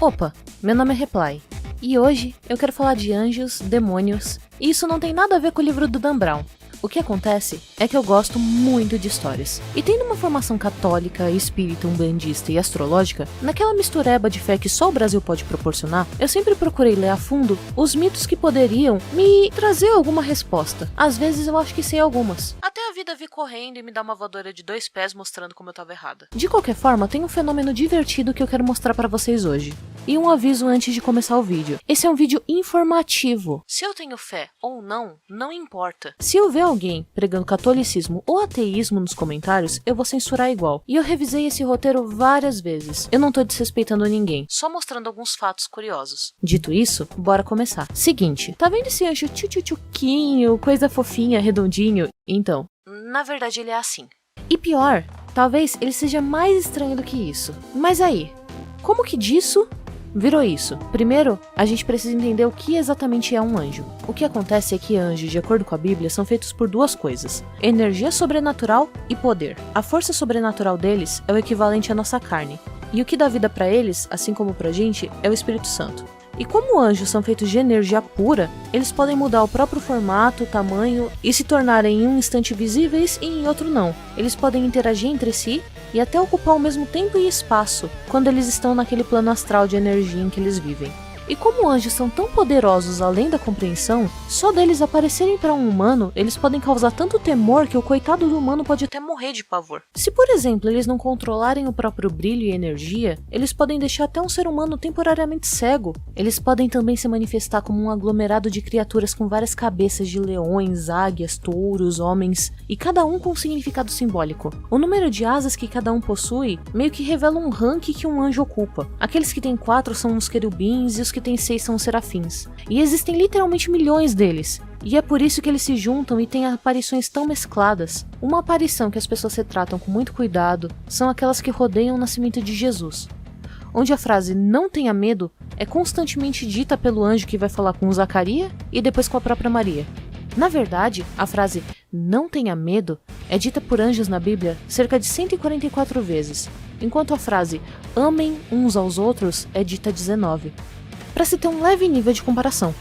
Opa, meu nome é Reply, e hoje eu quero falar de anjos, demônios, e isso não tem nada a ver com o livro do Dan Brown. O que acontece é que eu gosto muito de histórias, e tendo uma formação católica, espírita, umbandista e astrológica, naquela mistureba de fé que só o Brasil pode proporcionar, eu sempre procurei ler a fundo os mitos que poderiam me trazer alguma resposta. Às vezes eu acho que sei algumas. Até a vida vir correndo e me dar uma voadora de 2 pés mostrando como eu tava errada. De qualquer forma, tem um fenômeno divertido que eu quero mostrar pra vocês hoje. E um aviso antes de começar o vídeo. Esse é um vídeo informativo. Se eu tenho fé ou não, não importa. Se eu ver alguém pregando catolicismo ou ateísmo nos comentários, eu vou censurar igual. E eu revisei esse roteiro várias vezes. Eu não tô desrespeitando ninguém, só mostrando alguns fatos curiosos. Dito isso, bora começar. Seguinte, tá vendo esse anjo tchutchuquinho, coisa fofinha, redondinho? Então, na verdade ele é assim. E pior, talvez ele seja mais estranho do que isso. Mas aí, como que disso virou isso? Primeiro, a gente precisa entender o que exatamente é um anjo. O que acontece é que anjos, de acordo com a Bíblia, são feitos por duas coisas: energia sobrenatural e poder. A força sobrenatural deles é o equivalente à nossa carne, e o que dá vida pra eles, assim como pra gente, é o Espírito Santo. E como anjos são feitos de energia pura, eles podem mudar o próprio formato, tamanho e se tornarem em um instante visíveis e em outro não. Eles podem interagir entre si e até ocupar o mesmo tempo e espaço quando eles estão naquele plano astral de energia em que eles vivem. E como anjos são tão poderosos além da compreensão, só deles aparecerem para um humano, eles podem causar tanto temor que o coitado do humano pode até morrer de pavor. Se, por exemplo, eles não controlarem o próprio brilho e energia, eles podem deixar até um ser humano temporariamente cego. Eles podem também se manifestar como um aglomerado de criaturas com várias cabeças de leões, águias, touros, homens, e cada um com um significado simbólico. O número de asas que cada um possui meio que revela um rank que um anjo ocupa. Aqueles que têm 4 são os querubins e os que têm 6 são os serafins. E existem literalmente milhões deles. E é por isso que eles se juntam e têm aparições tão mescladas. Uma aparição que as pessoas retratam com muito cuidado são aquelas que rodeiam o nascimento de Jesus, onde a frase "não tenha medo" é constantemente dita pelo anjo que vai falar com o Zacarias e depois com a própria Maria. Na verdade, a frase "não tenha medo" é dita por anjos na Bíblia cerca de 144 vezes, enquanto a frase "amem uns aos outros" é dita 19. Para se ter um leve nível de comparação,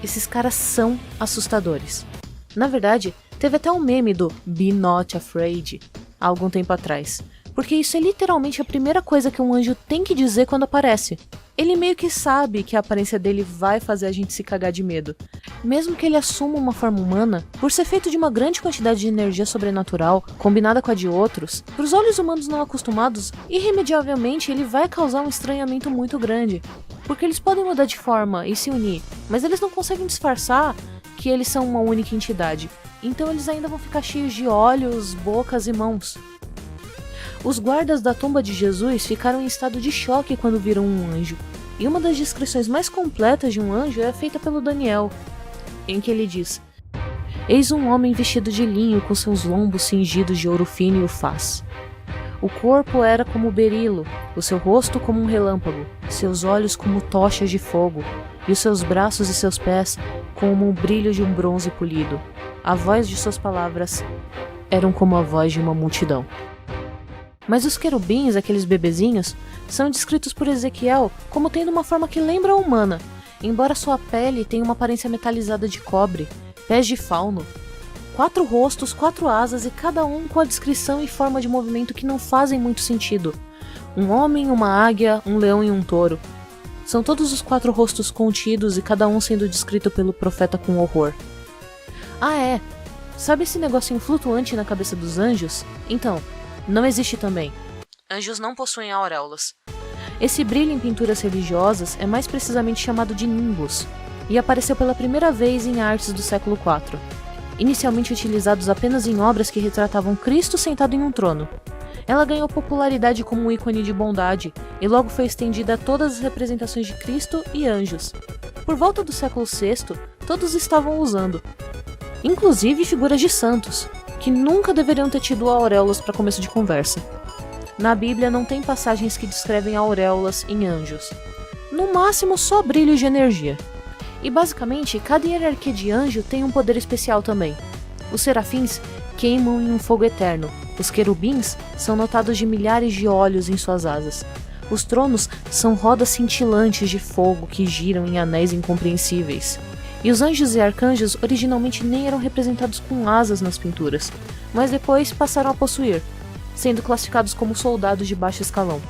esses caras são assustadores. Na verdade, teve até um meme do "Be not afraid" há algum tempo atrás, porque isso é literalmente a primeira coisa que um anjo tem que dizer quando aparece. Ele meio que sabe que a aparência dele vai fazer a gente se cagar de medo. Mesmo que ele assuma uma forma humana, por ser feito de uma grande quantidade de energia sobrenatural, combinada com a de outros, para os olhos humanos não acostumados, irremediavelmente ele vai causar um estranhamento muito grande. Porque eles podem mudar de forma e se unir, mas eles não conseguem disfarçar que eles são uma única entidade. Então eles ainda vão ficar cheios de olhos, bocas e mãos. Os guardas da tumba de Jesus ficaram em estado de choque quando viram um anjo. E uma das descrições mais completas de um anjo é feita pelo Daniel, em que ele diz: "Eis um homem vestido de linho com seus lombos cingidos de ouro fino e ufaz. O corpo era como berilo, o seu rosto como um relâmpago, seus olhos como tochas de fogo, e os seus braços e seus pés como o brilho de um bronze polido. A voz de suas palavras eram como a voz de uma multidão." Mas os querubins, aqueles bebezinhos, são descritos por Ezequiel como tendo uma forma que lembra a humana, embora sua pele tenha uma aparência metalizada de cobre, pés de fauno, 4 rostos, 4 asas e cada um com a descrição e forma de movimento que não fazem muito sentido. Um homem, uma águia, um leão e um touro. São todos os 4 rostos contidos e cada um sendo descrito pelo profeta com horror. Ah é, sabe esse negocinho flutuante na cabeça dos anjos? Então, não existe também. Anjos não possuem auréolas. Esse brilho em pinturas religiosas é mais precisamente chamado de nimbus, e apareceu pela primeira vez em artes do século IV, inicialmente utilizados apenas em obras que retratavam Cristo sentado em um trono. Ela ganhou popularidade como um ícone de bondade, e logo foi estendida a todas as representações de Cristo e anjos. Por volta do século VI, todos estavam usando, inclusive figuras de santos, que nunca deveriam ter tido auréolas para começo de conversa. Na Bíblia não tem passagens que descrevem auréolas em anjos. No máximo só brilho de energia. E basicamente, cada hierarquia de anjo tem um poder especial também. Os serafins queimam em um fogo eterno. Os querubins são notados de milhares de olhos em suas asas. Os tronos são rodas cintilantes de fogo que giram em anéis incompreensíveis. E os anjos e arcanjos originalmente nem eram representados com asas nas pinturas, mas depois passaram a possuir, sendo classificados como soldados de baixo escalão.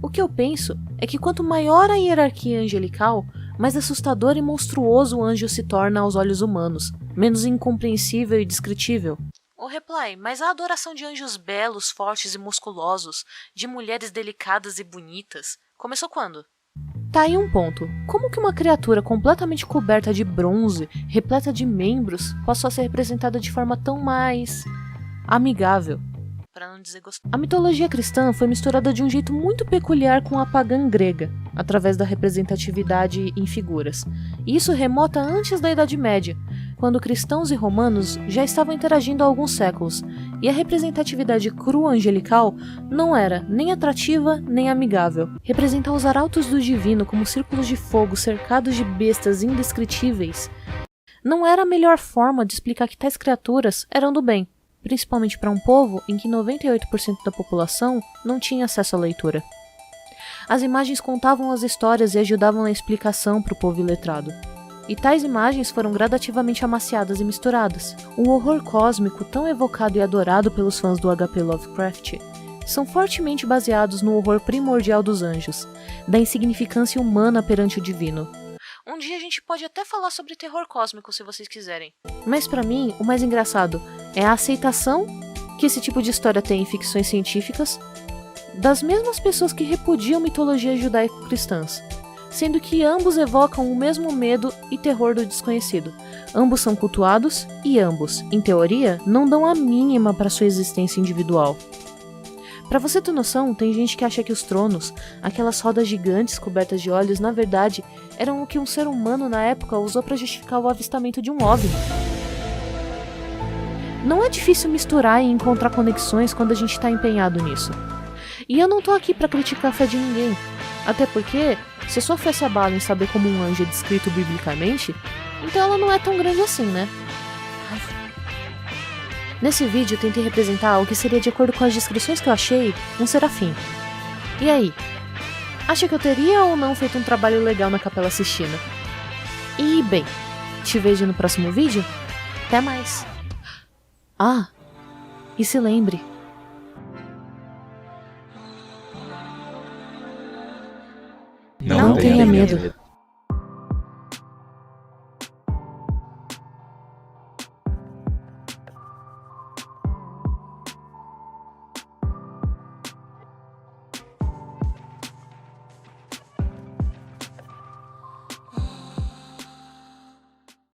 O que eu penso é que quanto maior a hierarquia angelical, mais assustador e monstruoso o anjo se torna aos olhos humanos, menos incompreensível e descritível. O Reply, mas a adoração de anjos belos, fortes e musculosos, de mulheres delicadas e bonitas, começou quando? Tá aí um ponto. Como que uma criatura completamente coberta de bronze, repleta de membros, passou a ser representada de forma tão mais amigável? Para não dizer gostoso. A mitologia cristã foi misturada de um jeito muito peculiar com a pagã grega, através da representatividade em figuras. E isso remota antes da Idade Média, quando cristãos e romanos já estavam interagindo há alguns séculos, e a representatividade crua angelical não era nem atrativa nem amigável. Representar os arautos do divino como círculos de fogo cercados de bestas indescritíveis não era a melhor forma de explicar que tais criaturas eram do bem, principalmente para um povo em que 98% da população não tinha acesso à leitura. As imagens contavam as histórias e ajudavam na explicação para o povo iletrado. E tais imagens foram gradativamente amaciadas e misturadas. O horror cósmico, tão evocado e adorado pelos fãs do H.P. Lovecraft, são fortemente baseados no horror primordial dos anjos, da insignificância humana perante o divino. Um dia a gente pode até falar sobre terror cósmico se vocês quiserem. Mas pra mim, o mais engraçado é a aceitação que esse tipo de história tem em ficções científicas das mesmas pessoas que repudiam mitologias judaico-cristãs, sendo que ambos evocam o mesmo medo e terror do desconhecido. Ambos são cultuados e ambos, em teoria, não dão a mínima para sua existência individual. Pra você ter noção, tem gente que acha que os tronos, aquelas rodas gigantes cobertas de olhos, na verdade, eram o que um ser humano na época usou para justificar o avistamento de um OVNI. Não é difícil misturar e encontrar conexões quando a gente tá empenhado nisso. E eu não tô aqui pra criticar a fé de ninguém, até porque, se a sua fé se abala em saber como um anjo é descrito biblicamente, então ela não é tão grande assim, né? Nesse vídeo eu tentei representar o que seria, de acordo com as descrições que eu achei, um serafim. E aí? Acha que eu teria ou não feito um trabalho legal na Capela Sistina? E bem, te vejo no próximo vídeo. Até mais! Ah, e se lembre... Não tenha medo.